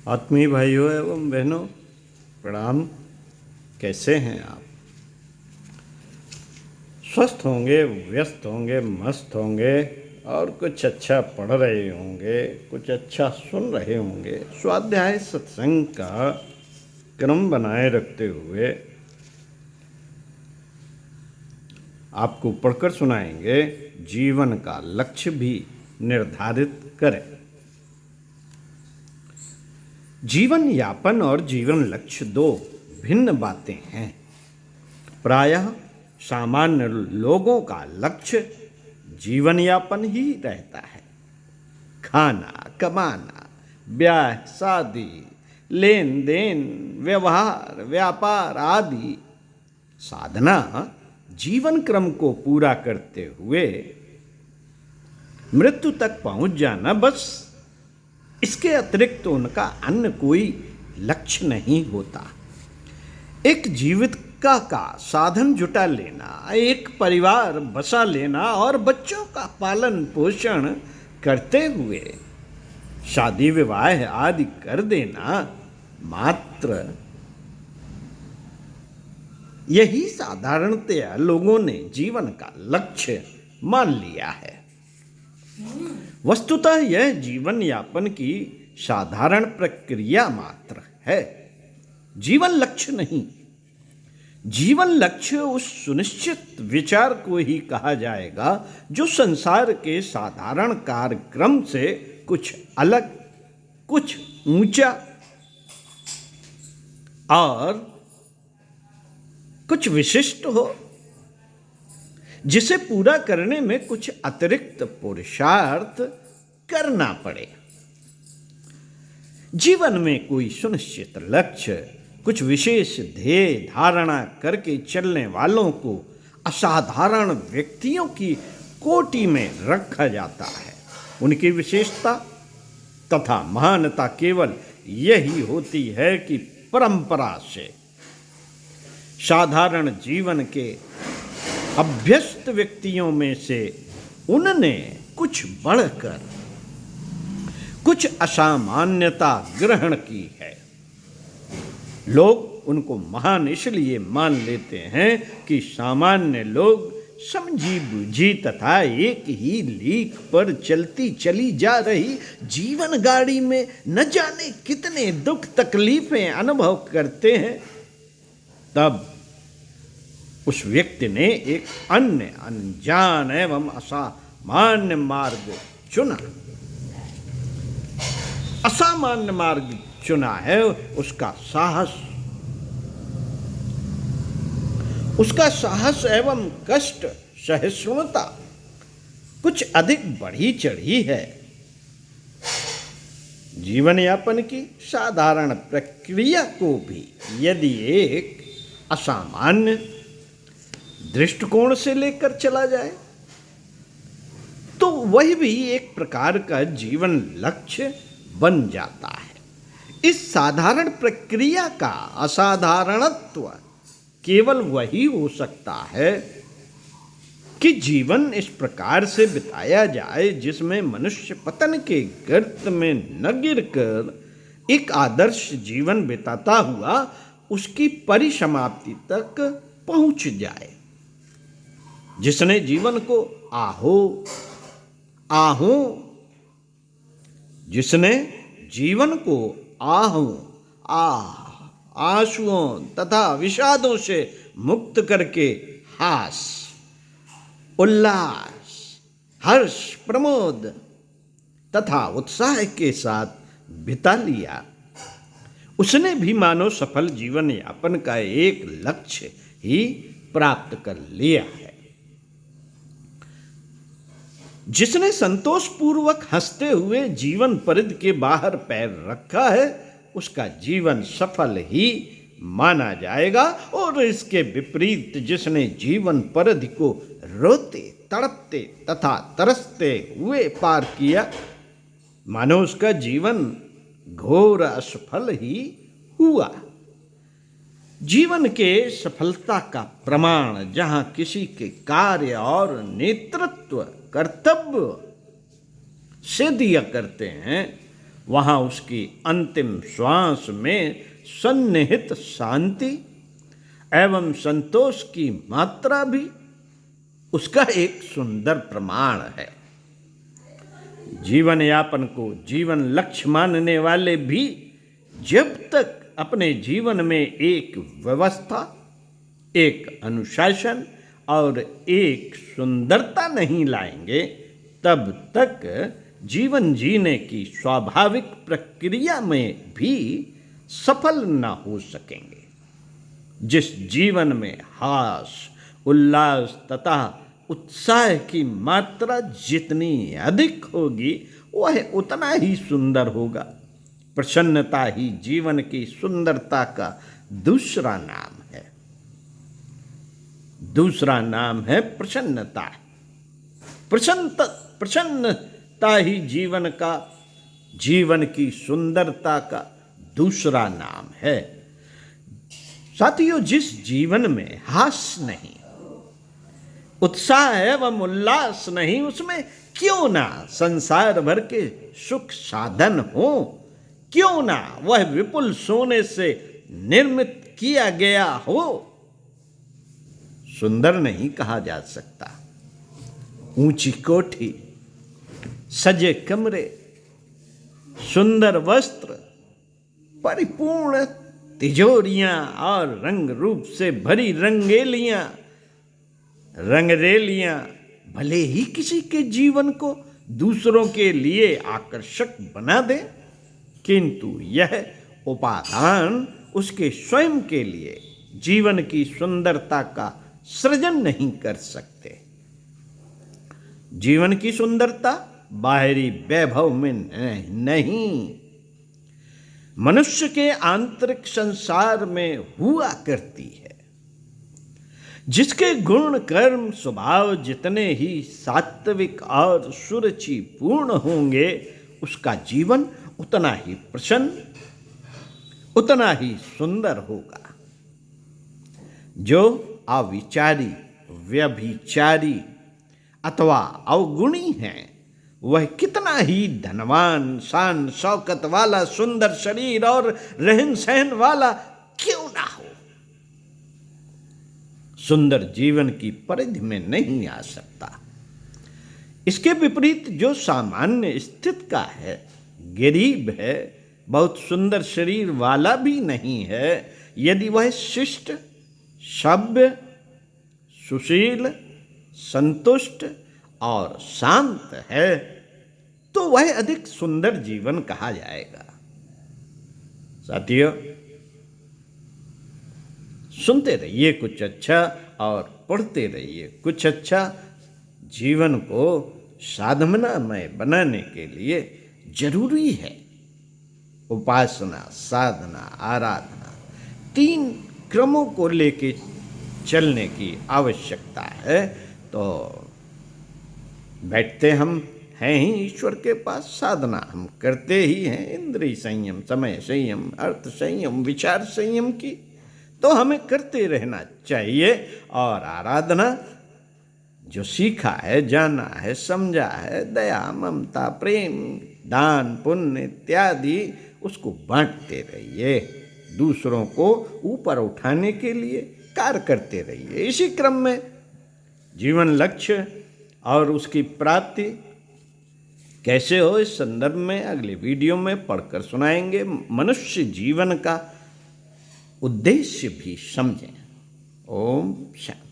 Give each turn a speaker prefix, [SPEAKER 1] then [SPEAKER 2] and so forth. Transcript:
[SPEAKER 1] आत्मीय भाइयों एवं बहनों, प्रणाम। कैसे हैं आप? स्वस्थ होंगे, व्यस्त होंगे, मस्त होंगे और कुछ अच्छा पढ़ रहे होंगे, कुछ अच्छा सुन रहे होंगे। स्वाध्याय सत्संग का क्रम बनाए रखते हुए आपको पढ़कर सुनाएंगे। जीवन का लक्ष्य भी निर्धारित करें। जीवन यापन और जीवन लक्ष्य दो भिन्न बातें हैं। प्रायः सामान्य लोगों का लक्ष्य जीवन यापन ही रहता है। खाना, कमाना, ब्याह, शादी, लेन देन, व्यवहार, व्यापार आदि। साधना जीवन क्रम को पूरा करते हुए मृत्यु तक पहुंच जाना, बस। इसके अतिरिक्त उनका अन्य कोई लक्ष्य नहीं होता। एक जीविका का साधन जुटा लेना, एक परिवार बसा लेना और बच्चों का पालन पोषण करते हुए शादी विवाह आदि कर देना, मात्र यही साधारणतया लोगों ने जीवन का लक्ष्य मान लिया है। वस्तुतः यह जीवन यापन की साधारण प्रक्रिया मात्र है, जीवन लक्ष्य नहीं। जीवन लक्ष्य उस सुनिश्चित विचार को ही कहा जाएगा जो संसार के साधारण कार्यक्रम से कुछ अलग, कुछ ऊंचा और कुछ विशिष्ट हो, जिसे पूरा करने में कुछ अतिरिक्त पुरुषार्थ करना पड़े। जीवन में कोई सुनिश्चित लक्ष्य, कुछ विशेष ध्येय धारणा करके चलने वालों को असाधारण व्यक्तियों की कोटि में रखा जाता है। उनकी विशेषता तथा महानता केवल यही होती है कि परंपरा से साधारण जीवन के अभ्यस्त व्यक्तियों में से उनने कुछ बढ़कर कुछ असामान्यता ग्रहण की है। लोग उनको महान इसलिए मान लेते हैं कि सामान्य लोग समझी बूझी तथा एक ही लीक पर चलती चली जा रही जीवन गाड़ी में न जाने कितने दुख तकलीफें अनुभव करते हैं। तब उस व्यक्ति ने एक अन्य अनजान एवं असामान्य मार्ग चुना। असामान्य मार्ग चुना है। उसका साहस एवं कष्ट सहिष्णुता कुछ अधिक बढ़ी चढ़ी है। जीवन यापन की साधारण प्रक्रिया को भी यदि एक असामान्य दृष्टिकोण से लेकर चला जाए तो वह भी एक प्रकार का जीवन लक्ष्य बन जाता है। इस साधारण प्रक्रिया का असाधारणत्व केवल वही हो सकता है कि जीवन इस प्रकार से बिताया जाए जिसमें मनुष्य पतन के गर्त में न गिरकर एक आदर्श जीवन बिताता हुआ उसकी परिसमाप्ति तक पहुंच जाए। जिसने जीवन को आंसुओं तथा विषादों से मुक्त करके हास, उल्लास, हर्ष, प्रमोद तथा उत्साह के साथ बिता लिया, उसने भी मानो सफल जीवन यापन का एक लक्ष्य ही प्राप्त कर लिया है। जिसने संतोषपूर्वक हंसते हुए जीवन परिधि के बाहर पैर रखा है, उसका जीवन सफल ही माना जाएगा। और इसके विपरीत जिसने जीवन परिधि को रोते, तड़पते तथा तरसते हुए पार किया, मानो उसका जीवन घोर असफल ही हुआ। जीवन के सफलता का प्रमाण जहां किसी के कार्य और नेतृत्व कर्तव्य से दिया करते हैं, वहाँ उसकी अंतिम श्वास में सन्निहित शांति एवं संतोष की मात्रा भी उसका एक सुंदर प्रमाण है। जीवन यापन को जीवन लक्ष्य मानने वाले भी जब तक अपने जीवन में एक व्यवस्था, एक अनुशासन और एक सुंदरता नहीं लाएंगे, तब तक जीवन जीने की स्वाभाविक प्रक्रिया में भी सफल न हो सकेंगे। जिस जीवन में हास, उल्लास तथा उत्साह की मात्रा जितनी अधिक होगी वह उतना ही सुंदर होगा। प्रसन्नता ही जीवन की सुंदरता का दूसरा नाम है। दूसरा नाम है प्रसन्नता। प्रसन्नता ही जीवन की सुंदरता का दूसरा नाम है। साथियों, जिस जीवन में हास नहीं, उत्साह एवं उल्लास नहीं, उसमें क्यों ना संसार भर के सुख साधन हो, क्यों ना वह विपुल सोने से निर्मित किया गया हो, सुंदर नहीं कहा जा सकता। ऊंची कोठी, सजे कमरे, सुंदर वस्त्र, परिपूर्ण तिजोरियां और रंग रूप से भरी रंगरेलियां भले ही किसी के जीवन को दूसरों के लिए आकर्षक बना दे, किंतु यह उपादान उसके स्वयं के लिए जीवन की सुंदरता का सृजन नहीं कर सकते। जीवन की सुंदरता बाहरी वैभव में नहीं, मनुष्य के आंतरिक संसार में हुआ करती है। जिसके गुण, कर्म, स्वभाव जितने ही सात्विक और सुरुचिपूर्ण होंगे, उसका जीवन उतना ही प्रसन्न, उतना ही सुंदर होगा। जो अविचारी, व्यभिचारी अथवा अवगुणी हैं, वह कितना ही धनवान, शान शौकत वाला, सुंदर शरीर और रहन सहन वाला क्यों ना हो, सुंदर जीवन की परिधि में नहीं आ सकता। इसके विपरीत जो सामान्य स्थिति का है, गरीब है, बहुत सुंदर शरीर वाला भी नहीं है, यदि वह शिष्ट, सभ्य, सुशील, संतुष्ट और शांत है, तो वह अधिक सुंदर जीवन कहा जाएगा। साथियों, सुनते रहिए कुछ अच्छा और पढ़ते रहिए कुछ अच्छा। जीवन को साधनामय बनाने के लिए जरूरी है उपासना, साधना, आराधना, 3 क्रमों को लेके चलने की आवश्यकता है। तो बैठते हम हैं ही ईश्वर के पास, साधना हम करते ही हैं इंद्रिय संयम, समय संयम, अर्थ संयम, विचार संयम की, तो हमें करते रहना चाहिए। और आराधना जो सीखा है, जाना है, समझा है, दया, ममता, प्रेम, दान, पुण्य इत्यादि, उसको बांटते रहिए। दूसरों को ऊपर उठाने के लिए कार्य करते रहिए। इसी क्रम में जीवन लक्ष्य और उसकी प्राप्ति कैसे हो, इस संदर्भ में अगले वीडियो में पढ़कर सुनाएंगे। मनुष्य जीवन का उद्देश्य भी समझें। ओम शांति।